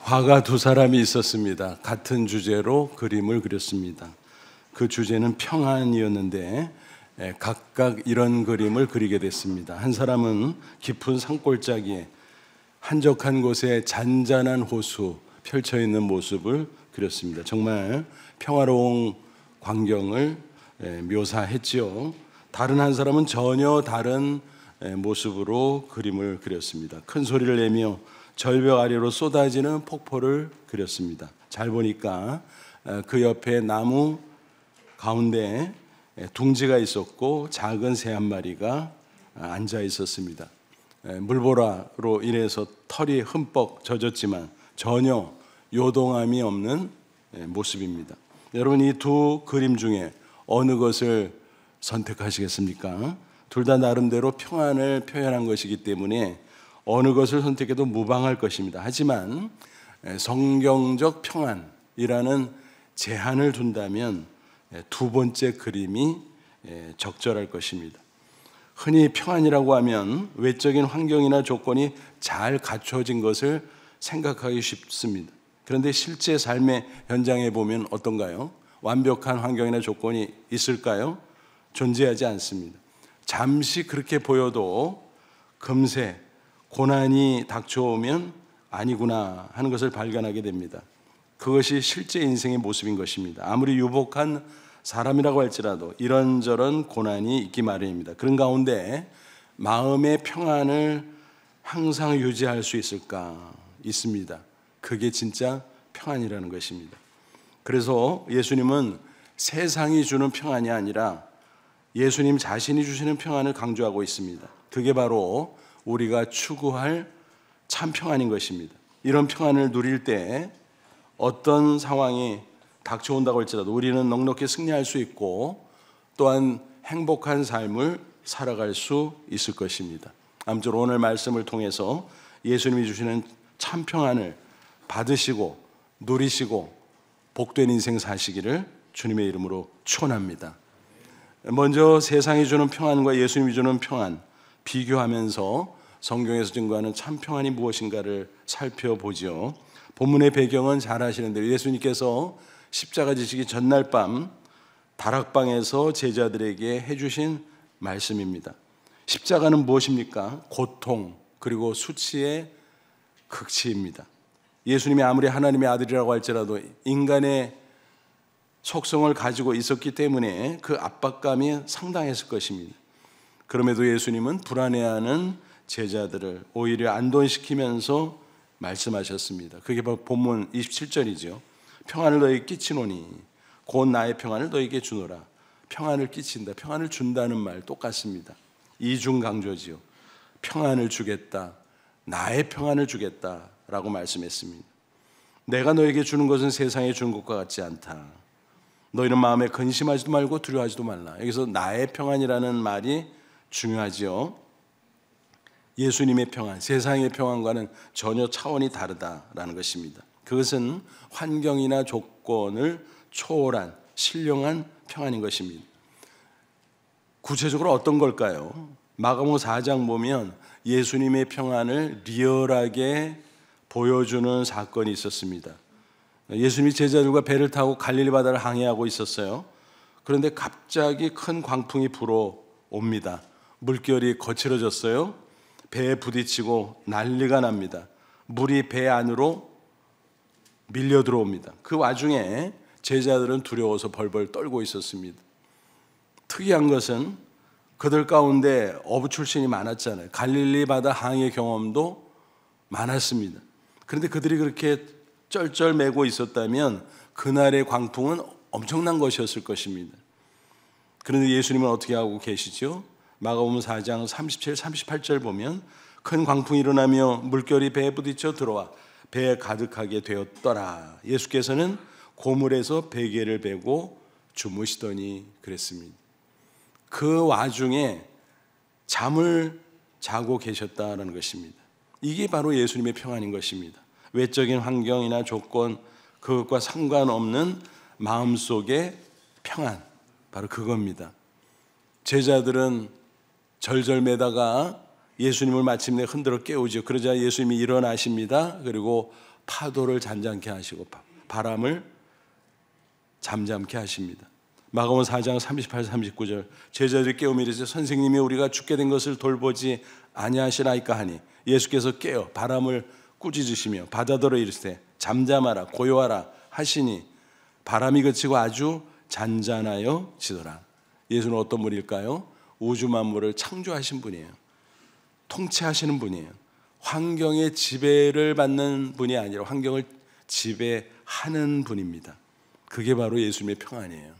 화가 두 사람이 있었습니다. 같은 주제로 그림을 그렸습니다. 그 주제는 평안이었는데 각각 이런 그림을 그리게 됐습니다. 한 사람은 깊은 산골짜기에 한적한 곳에 잔잔한 호수 펼쳐 있는 모습을 그렸습니다. 정말 평화로운 광경을 묘사했지요. 다른 한 사람은 전혀 다른 모습으로 그림을 그렸습니다. 큰 소리를 내며 절벽 아래로 쏟아지는 폭포를 그렸습니다. 잘 보니까 그 옆에 나무 가운데 둥지가 있었고 작은 새 한 마리가 앉아 있었습니다. 물보라로 인해서 털이 흠뻑 젖었지만 전혀 요동함이 없는 모습입니다. 여러분, 이 두 그림 중에 어느 것을 선택하시겠습니까? 둘 다 나름대로 평안을 표현한 것이기 때문에 어느 것을 선택해도 무방할 것입니다. 하지만 성경적 평안이라는 제한을 둔다면 두 번째 그림이 적절할 것입니다. 흔히 평안이라고 하면 외적인 환경이나 조건이 잘 갖춰진 것을 생각하기 쉽습니다. 그런데 실제 삶의 현장에 보면 어떤가요? 완벽한 환경이나 조건이 있을까요? 존재하지 않습니다. 잠시 그렇게 보여도 금세 고난이 닥쳐오면 아니구나 하는 것을 발견하게 됩니다. 그것이 실제 인생의 모습인 것입니다. 아무리 유복한 사람이라고 할지라도 이런저런 고난이 있기 마련입니다. 그런 가운데 마음의 평안을 항상 유지할 수 있을까? 있습니다. 그게 진짜 평안이라는 것입니다. 그래서 예수님은 세상이 주는 평안이 아니라 예수님 자신이 주시는 평안을 강조하고 있습니다. 그게 바로 우리가 추구할 참 평안인 것입니다. 이런 평안을 누릴 때 어떤 상황이 닥쳐온다고 할지라도 우리는 넉넉히 승리할 수 있고 또한 행복한 삶을 살아갈 수 있을 것입니다. 아무쪼록 오늘 말씀을 통해서 예수님이 주시는 참 평안을 받으시고 누리시고 복된 인생 사시기를 주님의 이름으로 축원합니다. 먼저 세상이 주는 평안과 예수님이 주는 평안 비교하면서 성경에서 증거하는 참 평안이 무엇인가를 살펴보죠. 본문의 배경은 잘 아시는 대로 예수님께서 십자가 지시기 전날 밤 다락방에서 제자들에게 해주신 말씀입니다. 십자가는 무엇입니까? 고통 그리고 수치의 극치입니다. 예수님이 아무리 하나님의 아들이라고 할지라도 인간의 속성을 가지고 있었기 때문에 그 압박감이 상당했을 것입니다. 그럼에도 예수님은 불안해하는 제자들을 오히려 안도시키면서 말씀하셨습니다. 그게 바로 본문 27절이죠. 평안을 너에게 끼치노니 곧 나의 평안을 너에게 주노라. 평안을 끼친다, 평안을 준다는 말 똑같습니다. 이중 강조지요. 평안을 주겠다, 나의 평안을 주겠다라고 말씀했습니다. 내가 너에게 주는 것은 세상에 주는 것과 같지 않다. 너희는 마음에 근심하지도 말고 두려워하지도 말라. 여기서 나의 평안이라는 말이 중요하지요. 예수님의 평안, 세상의 평안과는 전혀 차원이 다르다라는 것입니다. 그것은 환경이나 조건을 초월한 신령한 평안인 것입니다. 구체적으로 어떤 걸까요? 마가복음 4장 보면 예수님의 평안을 리얼하게 보여주는 사건이 있었습니다. 예수님이 제자들과 배를 타고 갈릴리 바다를 항해하고 있었어요. 그런데 갑자기 큰 광풍이 불어옵니다. 물결이 거칠어졌어요. 배에 부딪히고 난리가 납니다. 물이 배 안으로 밀려 들어옵니다. 그 와중에 제자들은 두려워서 벌벌 떨고 있었습니다. 특이한 것은 그들 가운데 어부 출신이 많았잖아요. 갈릴리 바다 항해 경험도 많았습니다. 그런데 그들이 그렇게 쩔쩔매고 있었다면 그날의 광풍은 엄청난 것이었을 것입니다. 그런데 예수님은 어떻게 하고 계시죠? 마가복음 4장 37, 38절 보면 큰 광풍이 일어나며 물결이 배에 부딪혀 들어와 배에 가득하게 되었더라. 예수께서는 고물에서 베개를 베고 주무시더니 그랬습니다. 그 와중에 잠을 자고 계셨다는 것입니다. 이게 바로 예수님의 평안인 것입니다. 외적인 환경이나 조건 그것과 상관없는 마음속의 평안, 바로 그겁니다. 제자들은 절절매다가 예수님을 마침내 흔들어 깨우죠. 그러자 예수님이 일어나십니다. 그리고 파도를 잔잔케 하시고 바람을 잠잠케 하십니다. 마가복음 4장 38, 39절 제자들이 깨우며 이르되 선생님이 우리가 죽게 된 것을 돌보지 아니하시나이까 하니 예수께서 깨어 바람을 꾸짖으시며 바다더러 이르시되 잠잠하라 고요하라 하시니 바람이 그치고 아주 잔잔하여 지더라. 예수는 어떤 분일까요? 우주 만물을 창조하신 분이에요. 통치하시는 분이에요. 환경의 지배를 받는 분이 아니라 환경을 지배하는 분입니다. 그게 바로 예수님의 평안이에요.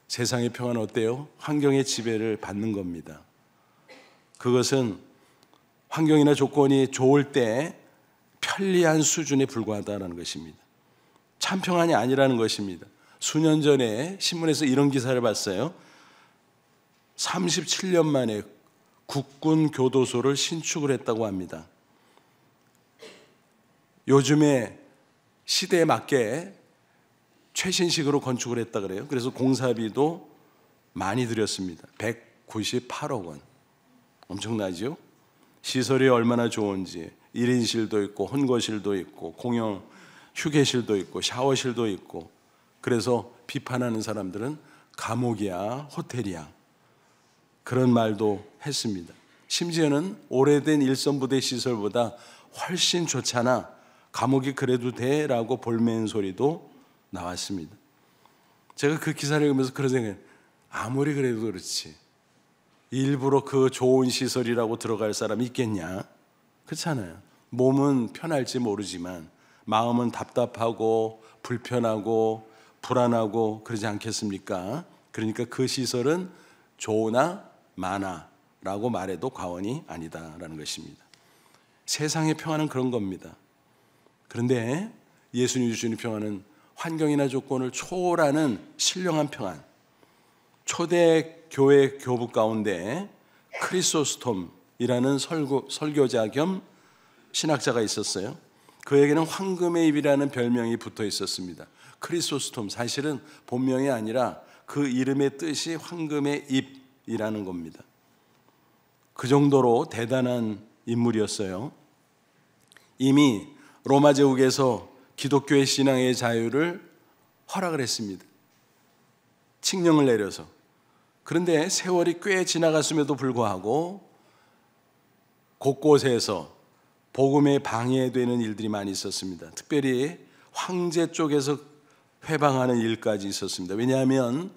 세상의 평안은 어때요? 환경의 지배를 받는 겁니다. 그것은 환경이나 조건이 좋을 때 편리한 수준에 불과하다는 것입니다. 참 평안이 아니라는 것입니다. 수년 전에 신문에서 이런 기사를 봤어요. 37년 만에 국군 교도소를 신축을 했다고 합니다. 요즘에 시대에 맞게 최신식으로 건축을 했다 그래요. 그래서 공사비도 많이 들였습니다. 198억 원. 엄청나죠? 시설이 얼마나 좋은지 1인실도 있고 혼거실도 있고 공용 휴게실도 있고 샤워실도 있고. 그래서 비판하는 사람들은 감옥이야 호텔이야 그런 말도 했습니다. 심지어는 오래된 일선부대 시설보다 훨씬 좋잖아, 감옥이 그래도 돼? 라고 볼멘 소리도 나왔습니다. 제가 그 기사를 읽으면서 그런 생각을, 아무리 그래도 그렇지 일부러 그 좋은 시설이라고 들어갈 사람이 있겠냐? 그렇잖아요. 몸은 편할지 모르지만 마음은 답답하고 불편하고 불안하고 그러지 않겠습니까? 그러니까 그 시설은 좋으나 많아 라고 말해도 과언이 아니다라는 것입니다. 세상의 평안은 그런 겁니다. 그런데 예수님 주시는 평안은 환경이나 조건을 초월하는 신령한 평안. 초대 교회 교부 가운데 크리소스톰이라는 설교자 겸 신학자가 있었어요. 그에게는 황금의 입이라는 별명이 붙어 있었습니다. 크리소스톰, 사실은 본명이 아니라 그 이름의 뜻이 황금의 입이라는 겁니다. 그 정도로 대단한 인물이었어요. 이미 로마 제국에서 기독교의 신앙의 자유를 허락을 했습니다. 칙령을 내려서. 그런데 세월이 꽤 지나갔음에도 불구하고 곳곳에서 복음에 방해되는 일들이 많이 있었습니다. 특별히 황제 쪽에서 회방하는 일까지 있었습니다. 왜냐하면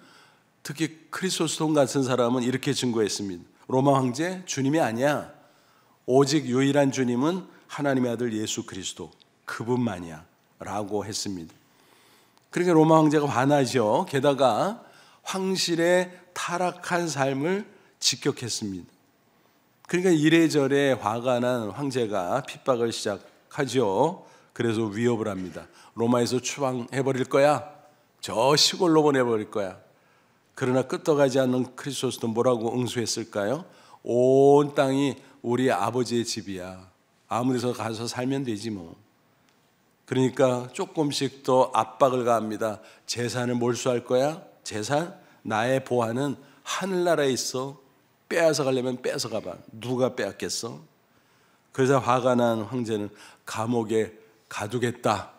특히 크리소스톰 같은 사람은 이렇게 증거했습니다. 로마 황제, 주님이 아니야. 오직 유일한 주님은 하나님의 아들 예수 그리스도, 그분만이야 라고 했습니다. 그러니까 로마 황제가 화나죠. 게다가 황실의 타락한 삶을 직격했습니다. 그러니까 이래저래 화가 난 황제가 핍박을 시작하죠. 그래서 위협을 합니다. 로마에서 추방해버릴 거야. 저 시골로 보내버릴 거야. 그러나 끄떡하지 않는 크리소스도 뭐라고 응수했을까요? 온 땅이 우리 아버지의 집이야. 아무 데서 가서 살면 되지 뭐. 그러니까 조금씩 더 압박을 가합니다. 재산을 몰수할 거야? 재산? 나의 보안은 하늘나라에 있어. 빼앗아 가려면 뺏어가 봐. 누가 빼앗겠어? 그래서 화가 난 황제는 감옥에 가두겠다.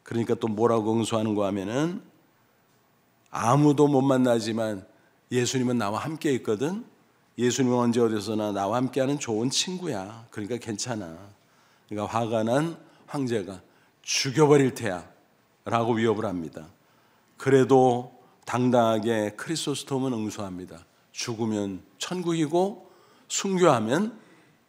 그러니까 또 뭐라고 응수하는가 하면은, 아무도 못 만나지만 예수님은 나와 함께 있거든. 예수님은 언제 어디서나 나와 함께하는 좋은 친구야. 그러니까 괜찮아. 그러니까 화가 난 황제가 죽여버릴 테야 라고 위협을 합니다. 그래도 당당하게 크리소스톰은 응수합니다. 죽으면 천국이고 순교하면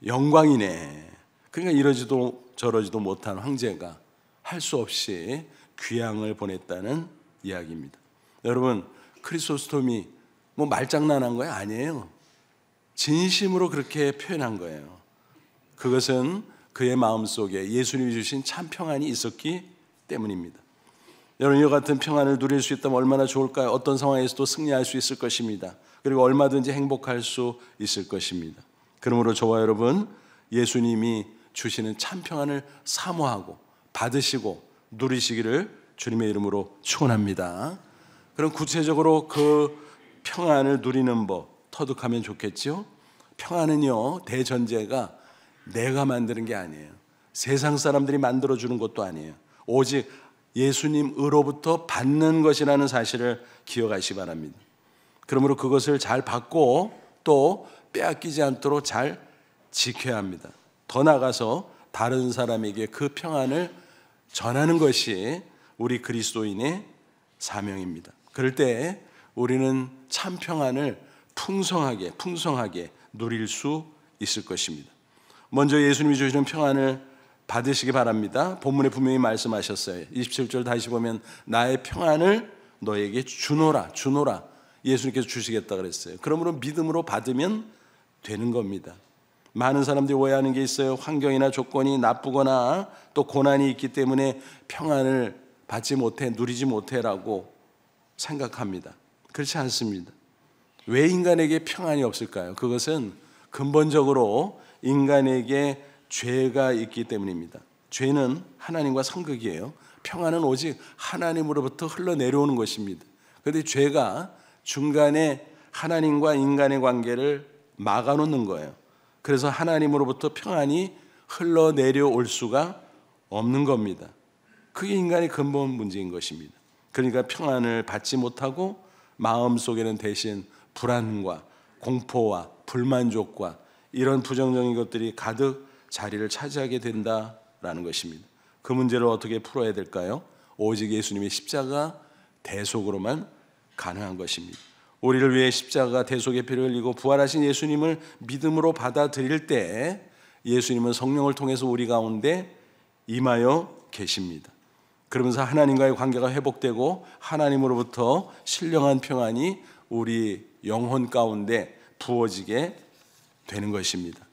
영광이네. 그러니까 이러지도 저러지도 못한 황제가 할 수 없이 귀향을 보냈다는 이야기입니다. 여러분, 크리소스톰이 뭐 말장난한 거야? 아니에요. 진심으로 그렇게 표현한 거예요. 그것은 그의 마음속에 예수님이 주신 참 평안이 있었기 때문입니다. 여러분, 이와 같은 평안을 누릴 수 있다면 얼마나 좋을까요? 어떤 상황에서도 승리할 수 있을 것입니다. 그리고 얼마든지 행복할 수 있을 것입니다. 그러므로 저와 여러분, 예수님이 주시는 참 평안을 사모하고 받으시고 누리시기를 주님의 이름으로 축원합니다. 그럼 구체적으로 그 평안을 누리는 법 터득하면 좋겠죠? 평안은요, 대전제가 내가 만드는 게 아니에요. 세상 사람들이 만들어주는 것도 아니에요. 오직 예수님으로부터 받는 것이라는 사실을 기억하시기 바랍니다. 그러므로 그것을 잘 받고 또 빼앗기지 않도록 잘 지켜야 합니다. 더 나아가서 다른 사람에게 그 평안을 전하는 것이 우리 그리스도인의 사명입니다. 그럴 때 우리는 참 평안을 풍성하게 누릴 수 있을 것입니다. 먼저 예수님이 주시는 평안을 받으시기 바랍니다. 본문에 분명히 말씀하셨어요. 27절 다시 보면 나의 평안을 너에게 주노라. 예수님께서 주시겠다 그랬어요. 그러므로 믿음으로 받으면 되는 겁니다. 많은 사람들이 오해하는 게 있어요. 환경이나 조건이 나쁘거나 또 고난이 있기 때문에 평안을 받지 못해, 누리지 못해라고 생각합니다. 그렇지 않습니다. 왜 인간에게 평안이 없을까요? 그것은 근본적으로 인간에게 죄가 있기 때문입니다. 죄는 하나님과 상극이에요. 평안은 오직 하나님으로부터 흘러내려오는 것입니다. 그런데 죄가 중간에 하나님과 인간의 관계를 막아놓는 거예요. 그래서 하나님으로부터 평안이 흘러내려올 수가 없는 겁니다. 그게 인간의 근본 문제인 것입니다. 그러니까 평안을 받지 못하고 마음속에는 대신 불안과 공포와 불만족과 이런 부정적인 것들이 가득 자리를 차지하게 된다라는 것입니다. 그 문제를 어떻게 풀어야 될까요? 오직 예수님의 십자가 대속으로만 가능한 것입니다. 우리를 위해 십자가 대속의 피를 흘리고 부활하신 예수님을 믿음으로 받아들일 때 예수님은 성령을 통해서 우리 가운데 임하여 계십니다. 그러면서 하나님과의 관계가 회복되고 하나님으로부터 신령한 평안이 우리 영혼 가운데 부어지게 되는 것입니다.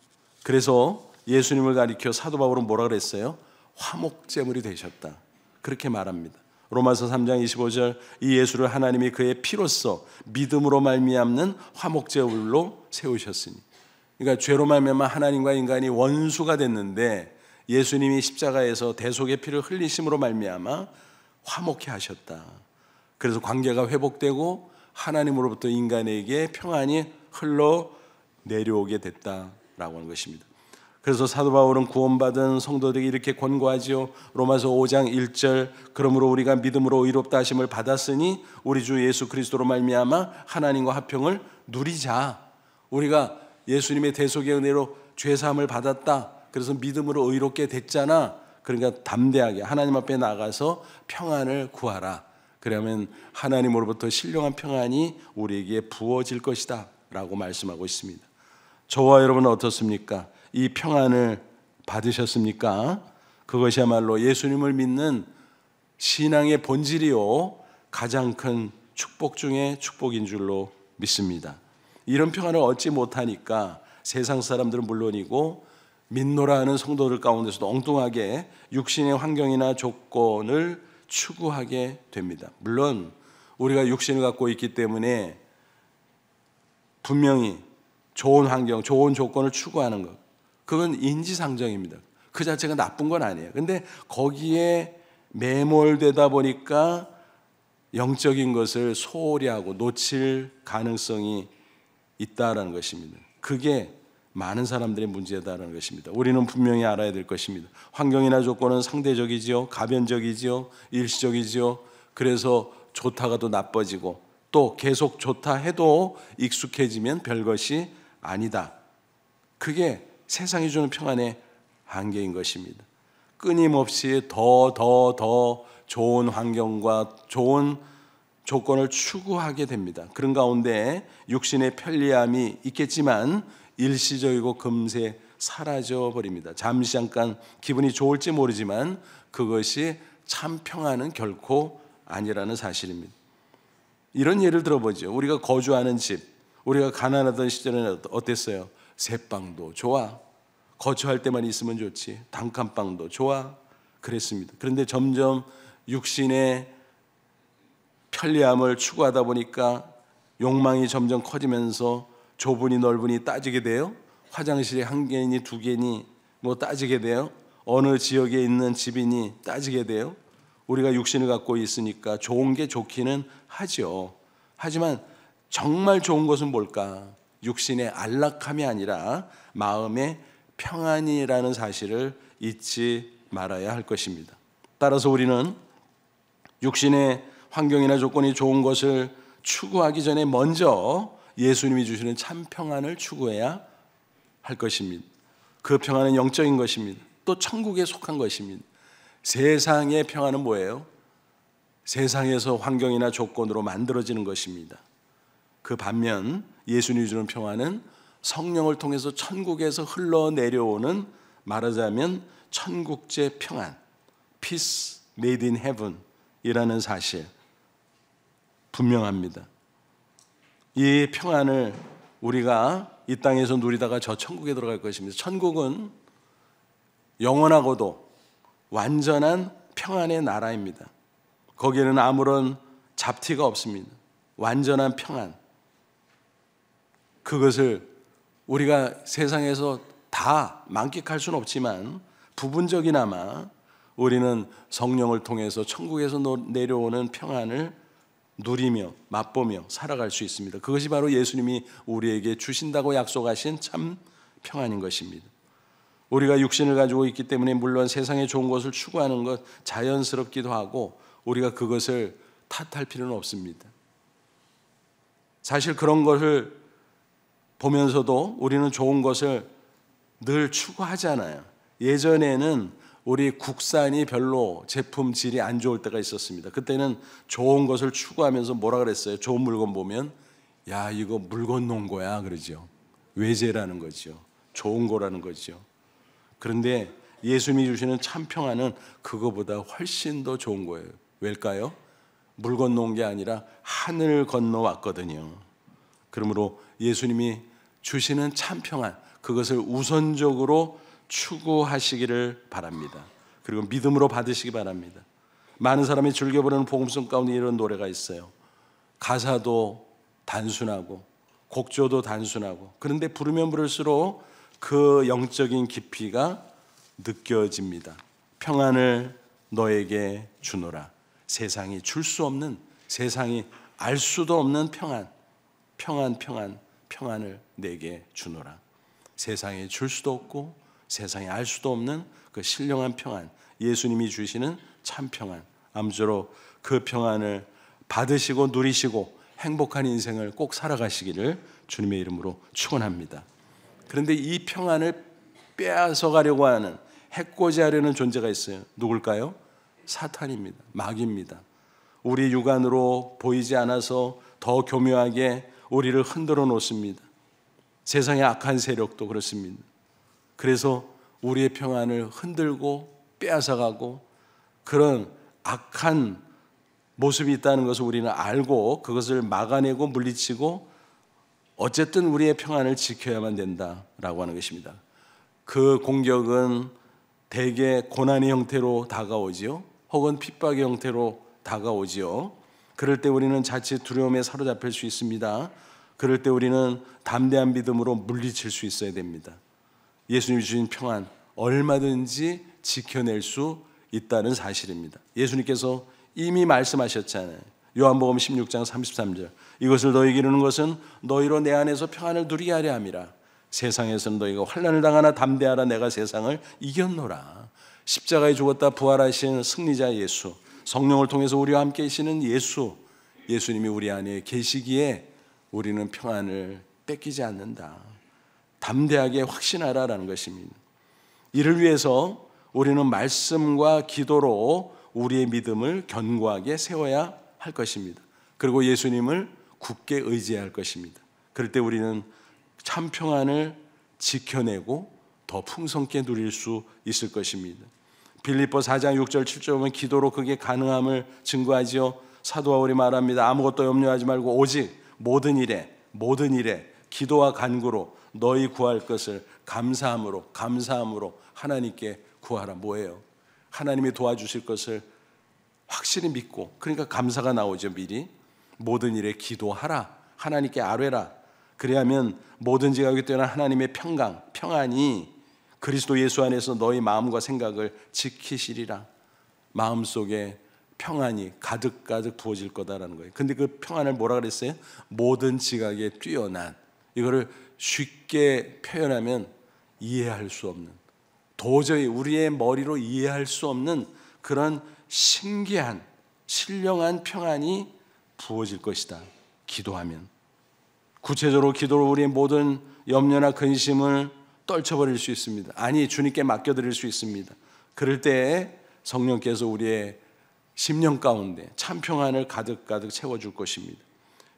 그래서 예수님을 가리켜 사도 바울은 뭐라 그랬어요? 화목제물이 되셨다. 그렇게 말합니다. 로마서 3장 25절 이 예수를 하나님이 그의 피로써 믿음으로 말미암는 화목제물로 세우셨으니, 그러니까 죄로 말미암아 하나님과 인간이 원수가 됐는데 예수님이 십자가에서 대속의 피를 흘리심으로 말미암아 화목케 하셨다. 그래서 관계가 회복되고 하나님으로부터 인간에게 평안이 흘러 내려오게 됐다라고 하는 것입니다. 그래서 사도 바울은 구원받은 성도들에게 이렇게 권고하지요. 로마서 5장 1절 그러므로 우리가 믿음으로 의롭다 하심을 받았으니 우리 주 예수 그리스도로 말미암아 하나님과 화평을 누리자. 우리가 예수님의 대속의 은혜로 죄사함을 받았다. 그래서 믿음으로 의롭게 됐잖아. 그러니까 담대하게 하나님 앞에 나가서 평안을 구하라. 그러면 하나님으로부터 신령한 평안이 우리에게 부어질 것이다 라고 말씀하고 있습니다. 저와 여러분은 어떻습니까? 이 평안을 받으셨습니까? 그것이야말로 예수님을 믿는 신앙의 본질이요 가장 큰 축복 중에 축복인 줄로 믿습니다. 이런 평안을 얻지 못하니까 세상 사람들은 물론이고 믿노라 하는 성도들 가운데서도 엉뚱하게 육신의 환경이나 조건을 추구하게 됩니다. 물론 우리가 육신을 갖고 있기 때문에 분명히 좋은 환경, 좋은 조건을 추구하는 것, 그건 인지상정입니다. 그 자체가 나쁜 건 아니에요. 근데 거기에 매몰되다 보니까 영적인 것을 소홀히 하고 놓칠 가능성이 있다라는 것입니다. 그게 많은 사람들의 문제다라는 것입니다. 우리는 분명히 알아야 될 것입니다. 환경이나 조건은 상대적이지요, 가변적이지요, 일시적이지요. 그래서 좋다가 또 나빠지고 또 계속 좋다 해도 익숙해지면 별것이 아니다. 그게 세상이 주는 평안의 한계인 것입니다. 끊임없이 더 좋은 환경과 좋은 조건을 추구하게 됩니다. 그런 가운데 육신의 편리함이 있겠지만 일시적이고 금세 사라져 버립니다. 잠시 잠깐 기분이 좋을지 모르지만 그것이 참 평안은 결코 아니라는 사실입니다. 이런 예를 들어보죠. 우리가 거주하는 집, 우리가 가난하던 시절에는 어땠어요? 새방도 좋아, 거주할 때만 있으면 좋지, 단칸방도 좋아, 그랬습니다. 그런데 점점 육신의 편리함을 추구하다 보니까 욕망이 점점 커지면서 좁으니 넓으니 따지게 돼요. 화장실이 한 개니 두 개니 뭐 따지게 돼요. 어느 지역에 있는 집이니 따지게 돼요. 우리가 육신을 갖고 있으니까 좋은 게 좋기는 하죠. 하지만 정말 좋은 것은 뭘까? 육신의 안락함이 아니라 마음의 평안이라는 사실을 잊지 말아야 할 것입니다. 따라서 우리는 육신의 환경이나 조건이 좋은 것을 추구하기 전에 먼저 예수님이 주시는 참 평안을 추구해야 할 것입니다. 그 평안은 영적인 것입니다. 또 천국에 속한 것입니다. 세상의 평안은 뭐예요? 세상에서 환경이나 조건으로 만들어지는 것입니다. 그 반면 예수님이 주는 평안은 성령을 통해서 천국에서 흘러내려오는, 말하자면 천국제 평안, Peace made in heaven 이라는 사실 분명합니다. 이 평안을 우리가 이 땅에서 누리다가 저 천국에 들어갈 것입니다. 천국은 영원하고도 완전한 평안의 나라입니다. 거기에는 아무런 잡티가 없습니다. 완전한 평안. 그것을 우리가 세상에서 다 만끽할 수는 없지만 부분적이나마 우리는 성령을 통해서 천국에서 내려오는 평안을 누리며 맛보며 살아갈 수 있습니다. 그것이 바로 예수님이 우리에게 주신다고 약속하신 참 평안인 것입니다. 우리가 육신을 가지고 있기 때문에 물론 세상에 좋은 것을 추구하는 것 자연스럽기도 하고 우리가 그것을 탓할 필요는 없습니다. 사실 그런 것을 보면서도 우리는 좋은 것을 늘 추구하잖아요. 예전에는 우리 국산이 별로 제품 질이 안 좋을 때가 있었습니다. 그때는 좋은 것을 추구하면서 뭐라 그랬어요? 좋은 물건 보면 야, 이거 물건 놓은 거야 그러죠. 외제라는 거죠. 좋은 거라는 거죠. 그런데 예수님이 주시는 참 평안은 그거보다 훨씬 더 좋은 거예요. 왜일까요? 물 건너온 게 아니라 하늘 건너왔거든요. 그러므로 예수님이 주시는 참 평안, 그것을 우선적으로 추구하시기를 바랍니다. 그리고 믿음으로 받으시기 바랍니다. 많은 사람이 즐겨 부르는 복음송 가운데 이런 노래가 있어요. 가사도 단순하고 곡조도 단순하고, 그런데 부르면 부를수록 그 영적인 깊이가 느껴집니다. 평안을 너에게 주노라. 세상이 줄 수 없는, 세상이 알 수도 없는 평안을 내게 주노라. 세상이 줄 수도 없고 세상이 알 수도 없는 그 신령한 평안, 예수님이 주시는 참 평안, 아무쪼록 그 평안을 받으시고 누리시고 행복한 인생을 꼭 살아가시기를 주님의 이름으로 축원합니다. 그런데 이 평안을 빼앗아가려고 하는, 해코지하려는 존재가 있어요. 누굴까요? 사탄입니다. 마귀입니다. 우리 육안으로 보이지 않아서 더 교묘하게 우리를 흔들어 놓습니다. 세상의 악한 세력도 그렇습니다. 그래서 우리의 평안을 흔들고 빼앗아가고 그런 악한 모습이 있다는 것을 우리는 알고 그것을 막아내고 물리치고 어쨌든 우리의 평안을 지켜야만 된다라고 하는 것입니다. 그 공격은 대개 고난의 형태로 다가오지요. 혹은 핍박의 형태로 다가오지요. 그럴 때 우리는 자칫 두려움에 사로잡힐 수 있습니다. 그럴 때 우리는 담대한 믿음으로 물리칠 수 있어야 됩니다. 예수님이 주신 평안 얼마든지 지켜낼 수 있다는 사실입니다. 예수님께서 이미 말씀하셨잖아요. 요한복음 16장 33절, 이것을 너희에게 이르는 것은 너희로 내 안에서 평안을 누리게 하려 함이라. 세상에서는 너희가 환난을 당하나 담대하라. 내가 세상을 이겼노라. 십자가에 죽었다 부활하신 승리자 예수, 성령을 통해서 우리와 함께 계시는 예수님이 우리 안에 계시기에 우리는 평안을 뺏기지 않는다. 담대하게 확신하라라는 것입니다. 이를 위해서 우리는 말씀과 기도로 우리의 믿음을 견고하게 세워야 할 것입니다. 그리고 예수님을 굳게 의지해야 할 것입니다. 그럴 때 우리는 참 평안을 지켜내고 더 풍성케 누릴 수 있을 것입니다. 빌립보 4장 6절 7절 보면 기도로 그게 가능함을 증거하지요. 사도 바울이 말합니다. 아무것도 염려하지 말고 오직 모든 일에 기도와 간구로 너희 구할 것을 감사함으로 하나님께 구하라. 뭐예요? 하나님이 도와주실 것을 확실히 믿고, 그러니까 감사가 나오죠. 미리 모든 일에 기도하라. 하나님께 아뢰라. 그래야면 모든 지각이 뛰어난 하나님의 평안이 그리스도 예수 안에서 너희 마음과 생각을 지키시리라. 마음속에 평안이 가득가득 부어질 거다라는 거예요. 근데 그 평안을 뭐라 그랬어요? 모든 지각에 뛰어난. 이거를 쉽게 표현하면 이해할 수 없는, 도저히 우리의 머리로 이해할 수 없는 그런 신기한 신령한 평안이 부어질 것이다. 기도하면. 구체적으로 기도로 우리의 모든 염려나 근심을 떨쳐버릴 수 있습니다. 아니, 주님께 맡겨드릴 수 있습니다. 그럴 때에 성령께서 우리의 심령 가운데 참 평안을 가득가득 채워줄 것입니다.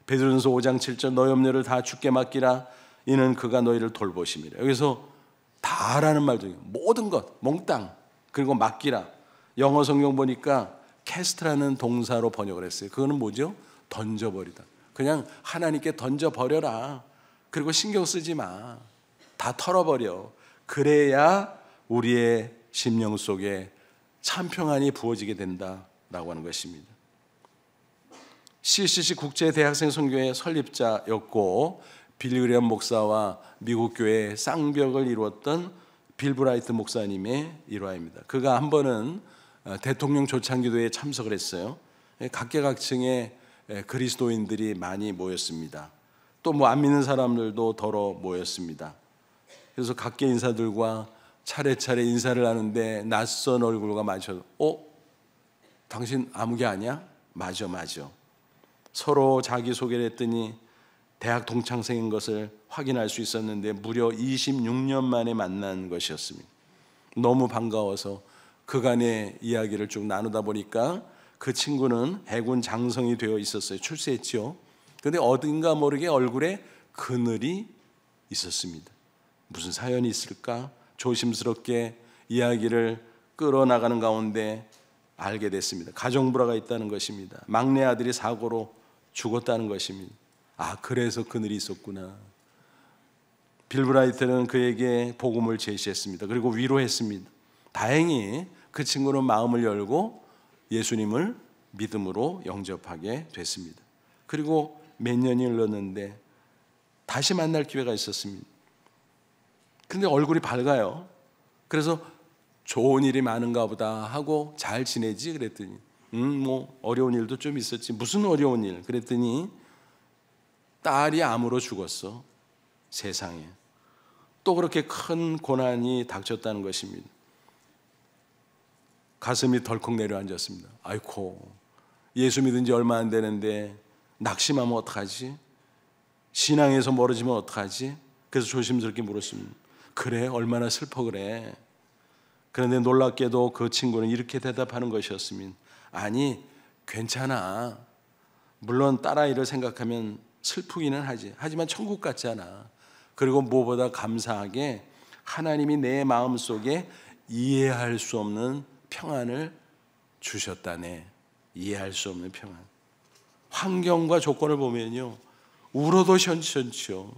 베드로전서 5장 7절 너 염려를 다 주께 맡기라 이는 그가 너희를 돌보심이라. 여기서 다라는 말도 모든 것 몽땅 그리고 맡기라. 영어 성경 보니까 캐스트라는 동사로 번역을 했어요. 그거는 뭐죠? 던져버리다. 그냥 하나님께 던져버려라. 그리고 신경 쓰지 마. 다 털어버려. 그래야 우리의 심령 속에 참 평안이 부어지게 된다라고 하는 것입니다. CCC 국제대학생 선교회 설립자였고 빌리 그레엄 목사와 미국 교회의 쌍벽을 이루었던 빌 브라이트 목사님의 일화입니다. 그가 한 번은 대통령 초창기도에 참석을 했어요. 각계각층의 그리스도인들이 많이 모였습니다. 또 뭐 안 믿는 사람들도 더러 모였습니다. 그래서 각계 인사들과 차례차례 인사를 하는데 낯선 얼굴과 마주쳐서 당신 아무개 아니야? 맞아. 서로 자기소개를 했더니 대학 동창생인 것을 확인할 수 있었는데 무려 26년 만에 만난 것이었습니다. 너무 반가워서 그간의 이야기를 쭉 나누다 보니까 그 친구는 해군 장성이 되어 있었어요. 출세했죠. 그런데 어딘가 모르게 얼굴에 그늘이 있었습니다. 무슨 사연이 있을까? 조심스럽게 이야기를 끌어나가는 가운데 알게 됐습니다. 가정불화가 있다는 것입니다. 막내 아들이 사고로 죽었다는 것입니다. 그래서 그늘이 있었구나. 빌 브라이트는 그에게 복음을 제시했습니다. 그리고 위로했습니다. 다행히 그 친구는 마음을 열고 예수님을 믿음으로 영접하게 됐습니다. 그리고 몇 년이 흘렀는데 다시 만날 기회가 있었습니다. 근데 얼굴이 밝아요. 그래서 좋은 일이 많은가 보다 하고 잘 지내지? 그랬더니 뭐 어려운 일도 좀 있었지. 무슨 어려운 일? 그랬더니 딸이 암으로 죽었어. 세상에. 또 그렇게 큰 고난이 닥쳤다는 것입니다. 가슴이 덜컥 내려앉았습니다. 아이고, 예수 믿은 지 얼마 안 되는데 낙심하면 어떡하지? 신앙에서 멀어지면 어떡하지? 그래서 조심스럽게 물었습니다. 그래, 얼마나 슬퍼 그래. 그런데 놀랍게도 그 친구는 이렇게 대답하는 것이었습니다. 아니, 괜찮아. 물론 딸아이를 생각하면 슬프기는 하지. 하지만 천국 같잖아. 그리고 무엇보다 감사하게 하나님이 내 마음속에 이해할 수 없는 평안을 주셨다네. 이해할 수 없는 평안. 환경과 조건을 보면요, 울어도 시원치요,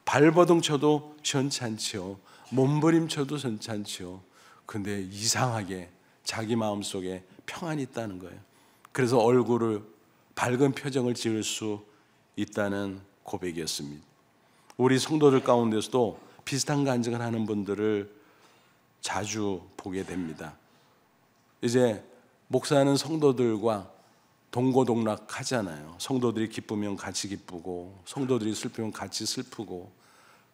발버둥 쳐도 시원찮지요, 몸부림쳐도 시원찮지요. 근데 이상하게 자기 마음속에 평안이 있다는 거예요. 그래서 얼굴을 밝은 표정을 지을 수 있다는 고백이었습니다. 우리 성도들 가운데서도 비슷한 간증을 하는 분들을 자주 보게 됩니다. 이제 목사는 성도들과 동고동락 하잖아요. 성도들이 기쁘면 같이 기쁘고 성도들이 슬프면 같이 슬프고.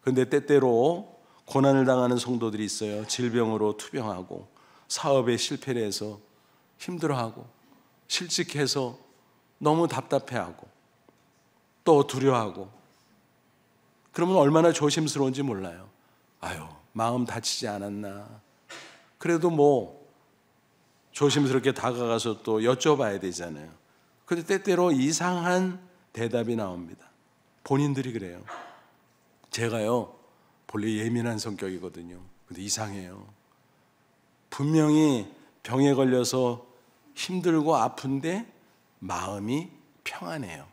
그런데 때때로 고난을 당하는 성도들이 있어요. 질병으로 투병하고 사업에 실패를 해서 힘들어하고 실직해서 너무 답답해하고 또 두려워하고. 그러면 얼마나 조심스러운지 몰라요. 마음 다치지 않았나. 그래도 뭐 조심스럽게 다가가서 또 여쭤봐야 되잖아요. 그런데 때때로 이상한 대답이 나옵니다. 본인들이 그래요. 제가요, 본래 예민한 성격이거든요. 근데 이상해요. 분명히 병에 걸려서 힘들고 아픈데 마음이 평안해요.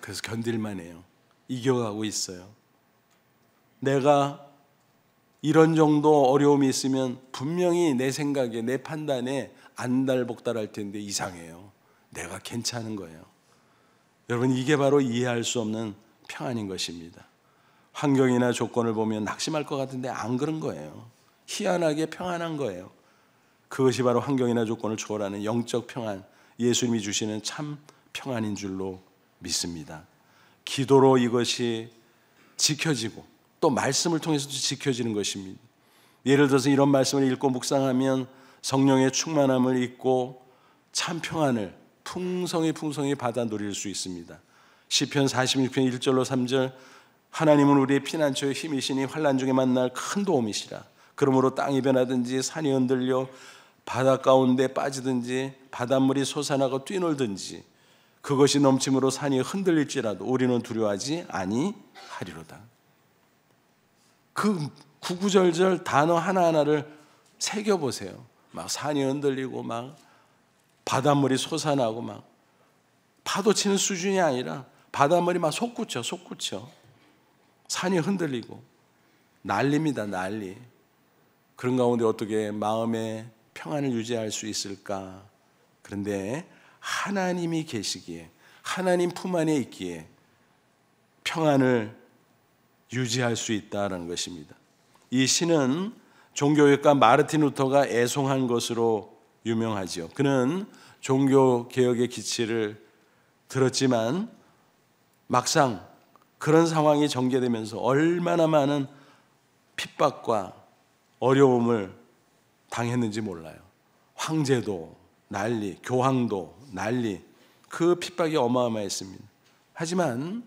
그래서 견딜만 해요. 이겨가고 있어요. 내가 이런 정도 어려움이 있으면 분명히 내 생각에, 내 판단에 안달복달할 텐데 이상해요. 내가 괜찮은 거예요. 여러분, 이게 바로 이해할 수 없는 평안인 것입니다. 환경이나 조건을 보면 낙심할 것 같은데 안 그런 거예요. 희한하게 평안한 거예요. 그것이 바로 환경이나 조건을 초월하는 영적 평안, 예수님이 주시는 참 평안인 줄로 믿습니다. 기도로 이것이 지켜지고 또 말씀을 통해서도 지켜지는 것입니다. 예를 들어서 이런 말씀을 읽고 묵상하면 성령의 충만함을 잊고 참 평안을 풍성히 받아 누릴 수 있습니다. 시편 46편 1절로 3절, 하나님은 우리의 피난처의 힘이시니 환난 중에 만날 큰 도움이시라. 그러므로 땅이 변하든지 산이 흔들려 바다 가운데 빠지든지 바닷물이 솟아나고 뛰놀든지 그것이 넘침으로 산이 흔들릴지라도 우리는 두려워하지 아니하리로다. 그 구구절절 단어 하나하나를 새겨보세요. 막 산이 흔들리고 막 바닷물이 솟아나고 막 파도 치는 수준이 아니라 바닷물이 막 솟구쳐 산이 흔들리고 난리입니다. 난리. 그런 가운데 어떻게 마음의 평안을 유지할 수 있을까? 그런데 하나님이 계시기에, 하나님 품 안에 있기에 평안을 유지할 수 있다는 것입니다. 이 시는 종교개혁가 마르틴 루터가 애송한 것으로 유명하죠. 그는 종교개혁의 기치를 들었지만 막상 그런 상황이 전개되면서 얼마나 많은 핍박과 어려움을 당했는지 몰라요. 황제도 난리, 교황도 난리, 그 핍박이 어마어마했습니다. 하지만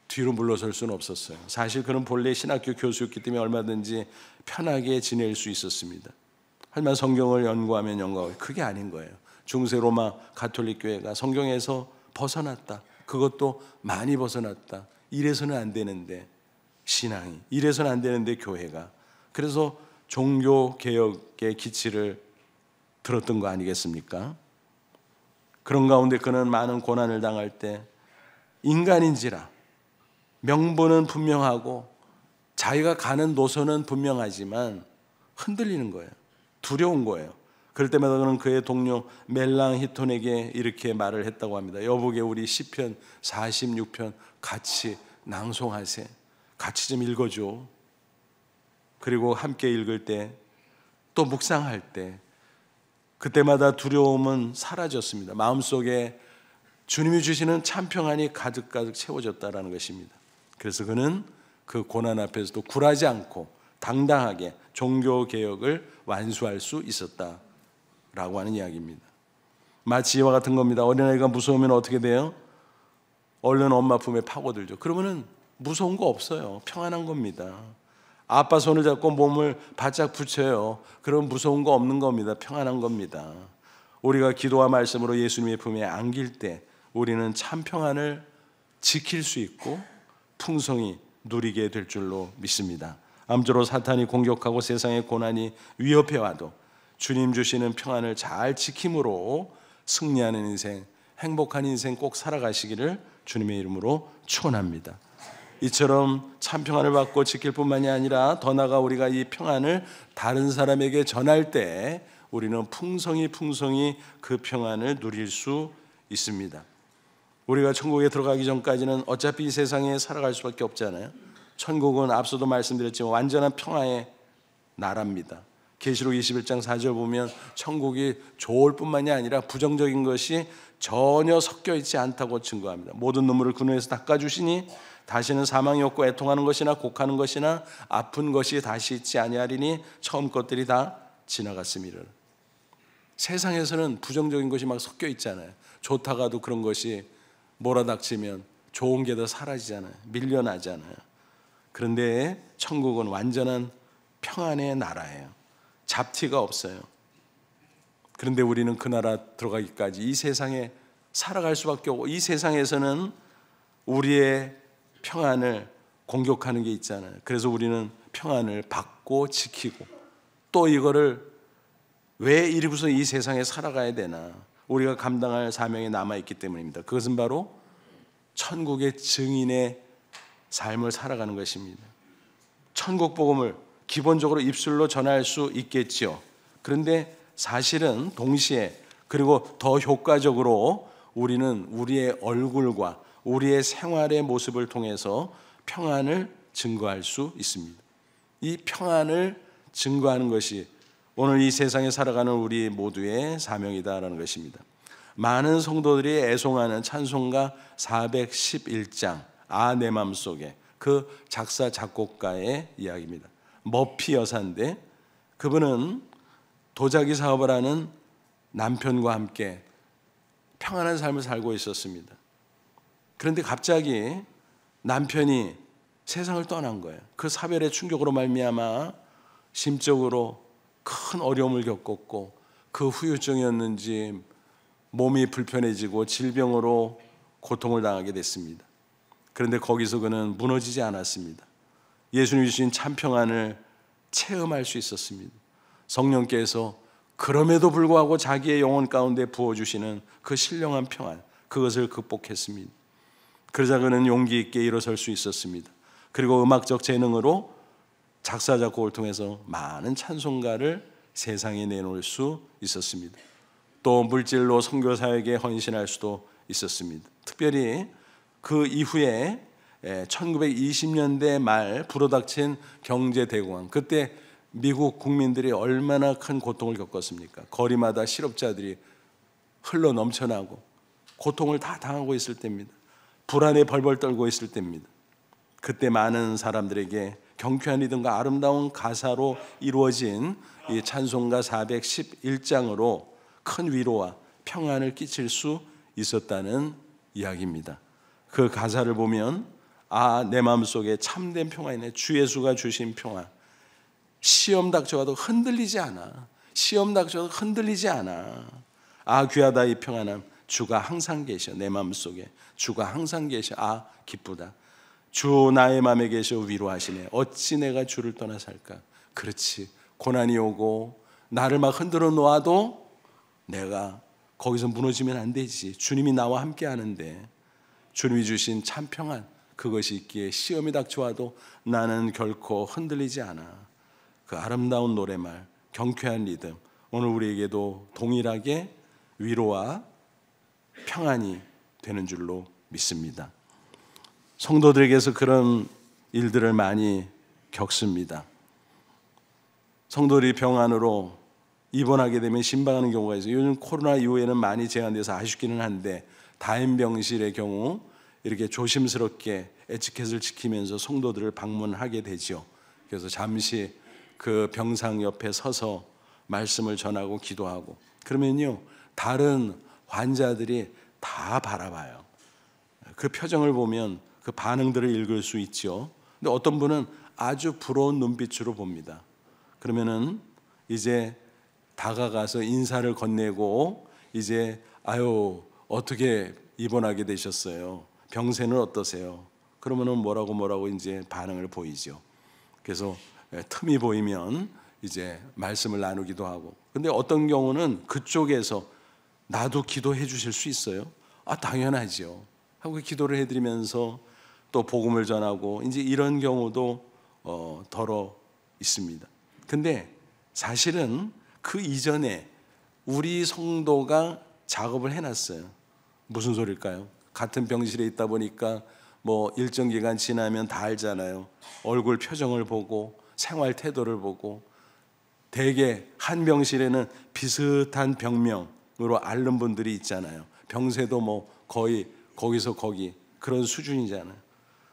뒤로 물러설 수는 없었어요. 사실 그는 본래 신학교 교수였기 때문에 얼마든지 편하게 지낼 수 있었습니다. 하지만 성경을 연구하면 연구하고 그게 아닌 거예요. 중세 로마 가톨릭 교회가 성경에서 벗어났다. 그것도 많이 벗어났다. 이래서는 안 되는데 신앙이, 이래서는 안 되는데 교회가. 그래서 종교개혁의 기치를 들었던 거 아니겠습니까? 그런 가운데 그는 많은 고난을 당할 때 인간인지라 명분은 분명하고 자기가 가는 노선은 분명하지만 흔들리는 거예요. 두려운 거예요. 그럴 때마다 그는 그의 동료 멜랑히톤에게 이렇게 말을 했다고 합니다. 여보게, 우리 시편 46편 같이 낭송하세. 같이 좀 읽어줘. 그리고 함께 읽을 때, 또 묵상할 때 그때마다 두려움은 사라졌습니다. 마음속에 주님이 주시는 참 평안이 가득가득 채워졌다는 것입니다. 그래서 그는 그 고난 앞에서도 굴하지 않고 당당하게 종교개혁을 완수할 수 있었다라고 하는 이야기입니다. 마치 이와 같은 겁니다. 어린아이가 무서우면 어떻게 돼요? 얼른 엄마 품에 파고들죠. 그러면은 무서운 거 없어요. 평안한 겁니다. 아빠 손을 잡고 몸을 바짝 붙여요. 그럼 무서운 거 없는 겁니다. 평안한 겁니다. 우리가 기도와 말씀으로 예수님의 품에 안길 때 우리는 참 평안을 지킬 수 있고 풍성히 누리게 될 줄로 믿습니다. 아무쪼록 사탄이 공격하고 세상의 고난이 위협해 와도 주님 주시는 평안을 잘 지킴으로 승리하는 인생, 행복한 인생 꼭 살아가시기를 주님의 이름으로 축원합니다. 이처럼 참 평안을 받고 지킬 뿐만이 아니라 더 나아가 우리가 이 평안을 다른 사람에게 전할 때 우리는 풍성히 그 평안을 누릴 수 있습니다. 우리가 천국에 들어가기 전까지는 어차피 이 세상에 살아갈 수밖에 없잖아요. 천국은 앞서도 말씀드렸지만 완전한 평화의 나라입니다. 계시록 21장 4절 보면 천국이 좋을 뿐만이 아니라 부정적인 것이 전혀 섞여 있지 않다고 증거합니다. 모든 눈물을 그 눈에서 닦아주시니 다시는 사망이 없고 애통하는 것이나 곡하는 것이나 아픈 것이 다시 있지 아니하리니 처음 것들이 다 지나갔음이라. 세상에서는 부정적인 것이 막 섞여 있잖아요. 좋다가도 그런 것이 몰아닥치면 좋은 게 더 사라지잖아요. 밀려나잖아요. 그런데 천국은 완전한 평안의 나라예요. 잡티가 없어요. 그런데 우리는 그 나라 들어가기까지 이 세상에 살아갈 수밖에 없고, 이 세상에서는 우리의 평안을 공격하는 게 있잖아요. 그래서 우리는 평안을 받고 지키고, 또 이거를 왜 이리고서 이 세상에 살아가야 되나, 우리가 감당할 사명이 남아있기 때문입니다. 그것은 바로 천국의 증인의 삶을 살아가는 것입니다. 천국 복음을 기본적으로 입술로 전할 수 있겠죠. 그런데 사실은 동시에, 그리고 더 효과적으로 우리는 우리의 얼굴과 우리의 생활의 모습을 통해서 평안을 증거할 수 있습니다. 이 평안을 증거하는 것이 오늘 이 세상에 살아가는 우리 모두의 사명이다라는 것입니다. 많은 성도들이 애송하는 찬송가 411장 아 내 맘속에, 그 작사 작곡가의 이야기입니다. 머피 여사인데 그분은 도자기 사업을 하는 남편과 함께 평안한 삶을 살고 있었습니다. 그런데 갑자기 남편이 세상을 떠난 거예요. 그 사별의 충격으로 말미암아 심적으로 큰 어려움을 겪었고 그 후유증이었는지 몸이 불편해지고 질병으로 고통을 당하게 됐습니다. 그런데 거기서 그는 무너지지 않았습니다. 예수님이 주신 참 평안을 체험할 수 있었습니다. 성령께서 그럼에도 불구하고 자기의 영혼 가운데 부어주시는 그 신령한 평안, 그것을 극복했습니다. 그러자 그는 용기 있게 일어설 수 있었습니다. 그리고 음악적 재능으로 작사 작곡을 통해서 많은 찬송가를 세상에 내놓을 수 있었습니다. 또 물질로 선교사에게 헌신할 수도 있었습니다. 특별히 그 이후에 1920년대 말 불어닥친 경제대공황, 그때 미국 국민들이 얼마나 큰 고통을 겪었습니까? 거리마다 실업자들이 흘러 넘쳐나고 고통을 다 당하고 있을 때입니다. 불안에 벌벌 떨고 있을 때입니다. 그때 많은 사람들에게 경쾌한 리듬과 아름다운 가사로 이루어진 이 찬송가 411장으로 큰 위로와 평안을 끼칠 수 있었다는 이야기입니다. 그 가사를 보면 내 마음속에 참된 평안이네. 주 예수가 주신 평안. 시험 닥쳐와도 흔들리지 않아. 시험 닥쳐도 흔들리지 않아. 귀하다 이 평안함. 주가 항상 계셔. 내 마음속에 주가 항상 계셔. 기쁘다. 주 나의 마음에 계셔 위로하시네. 어찌 내가 주를 떠나 살까. 그렇지. 고난이 오고 나를 막 흔들어 놓아도 내가 거기서 무너지면 안 되지. 주님이 나와 함께 하는데 주님이 주신 참 평안, 그것이 있기에 시험이 닥쳐와도 나는 결코 흔들리지 않아. 그 아름다운 노래말, 경쾌한 리듬, 오늘 우리에게도 동일하게 위로와 평안이 되는 줄로 믿습니다. 성도들에게서 그런 일들을 많이 겪습니다. 성도들이 병환으로 입원하게 되면 신방하는 경우가 있어요. 요즘 코로나 이후에는 많이 제한돼서 아쉽기는 한데 다인병실의 경우 이렇게 조심스럽게 에티켓을 지키면서 성도들을 방문하게 되죠. 그래서 잠시 그 병상 옆에 서서 말씀을 전하고 기도하고 그러면요 다른 환자들이 다 바라봐요. 그 표정을 보면 그 반응들을 읽을 수 있죠. 근데 어떤 분은 아주 부러운 눈빛으로 봅니다. 그러면은 이제 다가가서 인사를 건네고 이제 어떻게 입원하게 되셨어요? 병세는 어떠세요? 그러면은 뭐라고 이제 반응을 보이죠. 그래서 틈이 보이면 이제 말씀을 나누기도 하고. 근데 어떤 경우는 그쪽에서 나도 기도해 주실 수 있어요? 당연하죠. 하고 기도를 해드리면서 또 복음을 전하고 이제 이런 경우도 덜어 있습니다. 근데 사실은 그 이전에 우리 성도가 작업을 해놨어요. 무슨 소리일까요? 같은 병실에 있다 보니까 뭐 일정 기간 지나면 다 알잖아요. 얼굴 표정을 보고 생활 태도를 보고 대개 한 병실에는 비슷한 병명으로 앓는 분들이 있잖아요. 병세도 뭐 거의 거기서 거기 그런 수준이잖아요.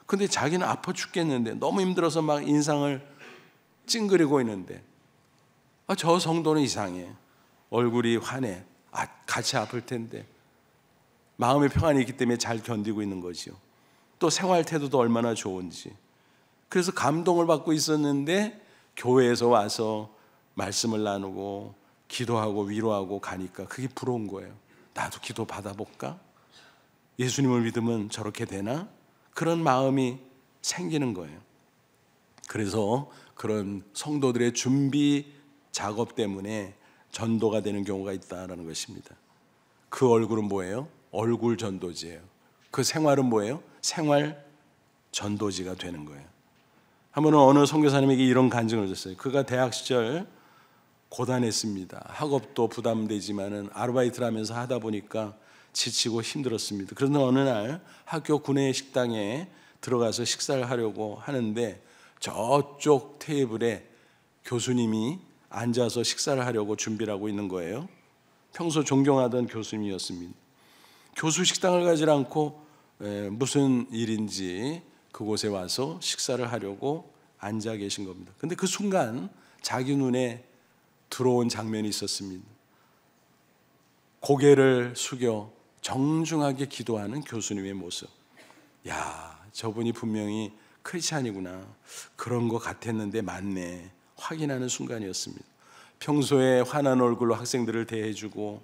근데 자기는 아파 죽겠는데 너무 힘들어서 막 인상을 찡그리고 있는데 저 성도는 이상해. 얼굴이 환해. 같이 아플 텐데 마음의 평안이 있기 때문에 잘 견디고 있는 거죠. 또 생활 태도도 얼마나 좋은지. 그래서 감동을 받고 있었는데 교회에서 와서 말씀을 나누고 기도하고 위로하고 가니까 그게 부러운 거예요. 나도 기도 받아볼까? 예수님을 믿으면 저렇게 되나? 그런 마음이 생기는 거예요. 그래서 그런 성도들의 준비 작업 때문에 전도가 되는 경우가 있다는 것입니다. 그 얼굴은 뭐예요? 얼굴 전도지예요. 그 생활은 뭐예요? 생활 전도지가 되는 거예요. 한 번은 어느 선교사님에게 이런 간증을 줬어요. 그가 대학 시절 고단했습니다. 학업도 부담되지만은 아르바이트를 하면서 하다 보니까 지치고 힘들었습니다. 그런데 어느 날 학교 구내 식당에 들어가서 식사를 하려고 하는데 저쪽 테이블에 교수님이 앉아서 식사를 하려고 준비를 하고 있는 거예요. 평소 존경하던 교수님이었습니다. 교수 식당을 가지 않고 무슨 일인지 그곳에 와서 식사를 하려고 앉아 계신 겁니다. 근데 그 순간 자기 눈에 들어온 장면이 있었습니다. 고개를 숙여 정중하게 기도하는 교수님의 모습. 야, 저분이 분명히 크리스찬이구나. 그런 것 같았는데 맞네. 확인하는 순간이었습니다. 평소에 환한 얼굴로 학생들을 대해주고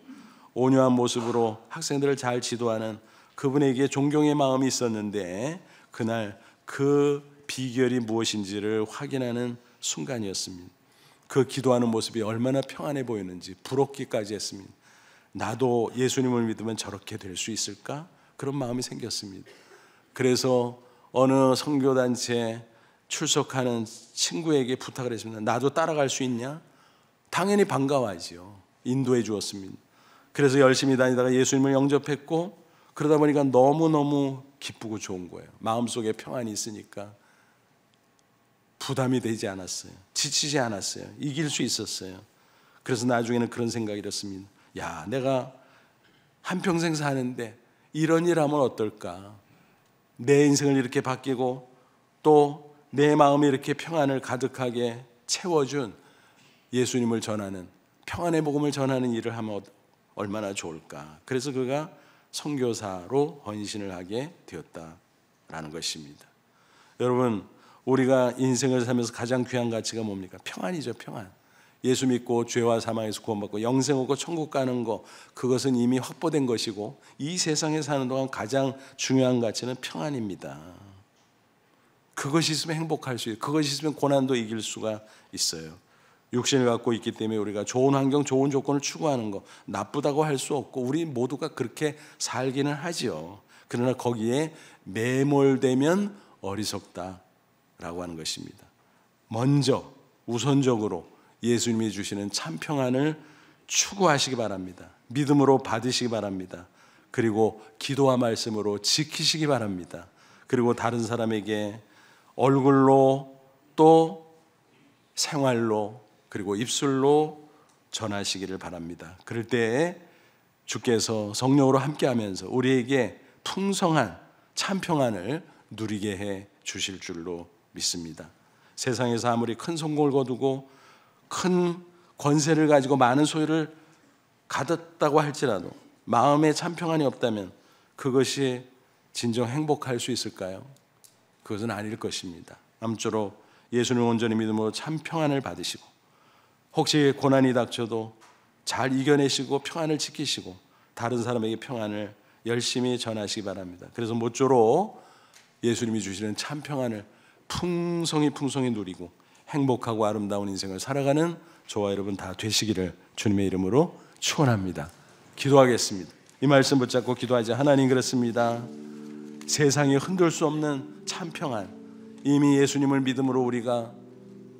온유한 모습으로 학생들을 잘 지도하는 그분에게 존경의 마음이 있었는데 그날 그 비결이 무엇인지를 확인하는 순간이었습니다. 그 기도하는 모습이 얼마나 평안해 보이는지 부럽기까지 했습니다. 나도 예수님을 믿으면 저렇게 될 수 있을까? 그런 마음이 생겼습니다. 그래서 어느 선교단체에 출석하는 친구에게 부탁을 했습니다. 나도 따라갈 수 있냐? 당연히 반가워하지요. 인도해 주었습니다. 그래서 열심히 다니다가 예수님을 영접했고 그러다 보니까 너무너무 기쁘고 좋은 거예요. 마음속에 평안이 있으니까 부담이 되지 않았어요. 지치지 않았어요. 이길 수 있었어요. 그래서 나중에는 그런 생각이 들었습니다. 야, 내가 한평생 사는데 이런 일 하면 어떨까? 내 인생을 이렇게 바뀌고 또 내 마음이 이렇게 평안을 가득하게 채워준 예수님을 전하는 평안의 복음을 전하는 일을 하면 얼마나 좋을까? 그래서 그가 선교사로 헌신을 하게 되었다라는 것입니다. 여러분, 우리가 인생을 살면서 가장 귀한 가치가 뭡니까? 평안이죠. 평안. 예수 믿고 죄와 사망에서 구원받고 영생 얻고 천국 가는 거, 그것은 이미 확보된 것이고 이 세상에 사는 동안 가장 중요한 가치는 평안입니다. 그것이 있으면 행복할 수 있어요. 그것이 있으면 고난도 이길 수가 있어요. 육신을 갖고 있기 때문에 우리가 좋은 환경, 좋은 조건을 추구하는 거 나쁘다고 할 수 없고 우리 모두가 그렇게 살기는 하지요. 그러나 거기에 매몰되면 어리석다라고 하는 것입니다. 먼저 우선적으로 예수님이 주시는 참 평안을 추구하시기 바랍니다. 믿음으로 받으시기 바랍니다. 그리고 기도와 말씀으로 지키시기 바랍니다. 그리고 다른 사람에게 얼굴로 또 생활로 그리고 입술로 전하시기를 바랍니다. 그럴 때에 주께서 성령으로 함께하면서 우리에게 풍성한 참 평안을 누리게 해 주실 줄로 믿습니다. 세상에서 아무리 큰 성공을 거두고 큰 권세를 가지고 많은 소유를 가졌다고 할지라도 마음에 참 평안이 없다면 그것이 진정 행복할 수 있을까요? 그것은 아닐 것입니다. 아무쪼록 예수님을 온전히 믿음으로 참 평안을 받으시고 혹시 고난이 닥쳐도 잘 이겨내시고 평안을 지키시고 다른 사람에게 평안을 열심히 전하시기 바랍니다. 그래서 모쪼록 예수님이 주시는 참 평안을 풍성히 누리고 행복하고 아름다운 인생을 살아가는 저와 여러분 다 되시기를 주님의 이름으로 축원합니다. 기도하겠습니다. 이 말씀 붙잡고 기도하자. 하나님, 그렇습니다. 세상이 흔들 수 없는 참 평안, 이미 예수님을 믿음으로 우리가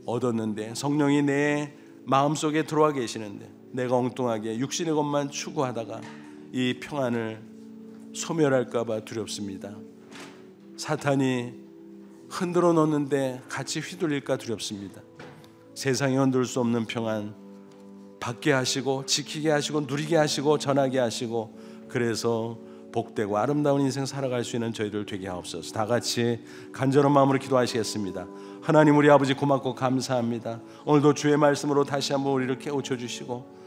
얻었는데 성령이 내 마음속에 들어와 계시는데 내가 엉뚱하게 육신의 것만 추구하다가 이 평안을 소멸할까 봐 두렵습니다. 사탄이 흔들어 놓는데 같이 휘둘릴까 두렵습니다. 세상에 흔들 수 없는 평안 받게 하시고 지키게 하시고 누리게 하시고 전하게 하시고 그래서 복되고 아름다운 인생 살아갈 수 있는 저희들 되게 하옵소서. 다 같이 간절한 마음으로 기도하시겠습니다. 하나님, 우리 아버지 고맙고 감사합니다. 오늘도 주의 말씀으로 다시 한번 우리를 깨우쳐 주시고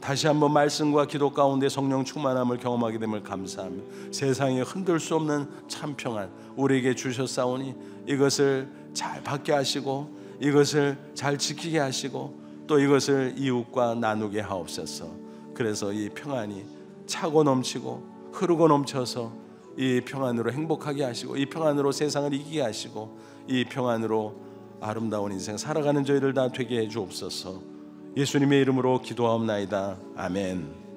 다시 한번 말씀과 기도 가운데 성령 충만함을 경험하게 됨을 감사합니다. 세상에 흔들 수 없는 참 평안 우리에게 주셨사오니 이것을 잘 받게 하시고 이것을 잘 지키게 하시고 또 이것을 이웃과 나누게 하옵소서. 그래서 이 평안이 차고 넘치고 흐르고 넘쳐서 이 평안으로 행복하게 하시고 이 평안으로 세상을 이기게 하시고 이 평안으로 아름다운 인생 살아가는 저희들 다 되게 해 주옵소서. 예수님의 이름으로 기도하옵나이다. 아멘.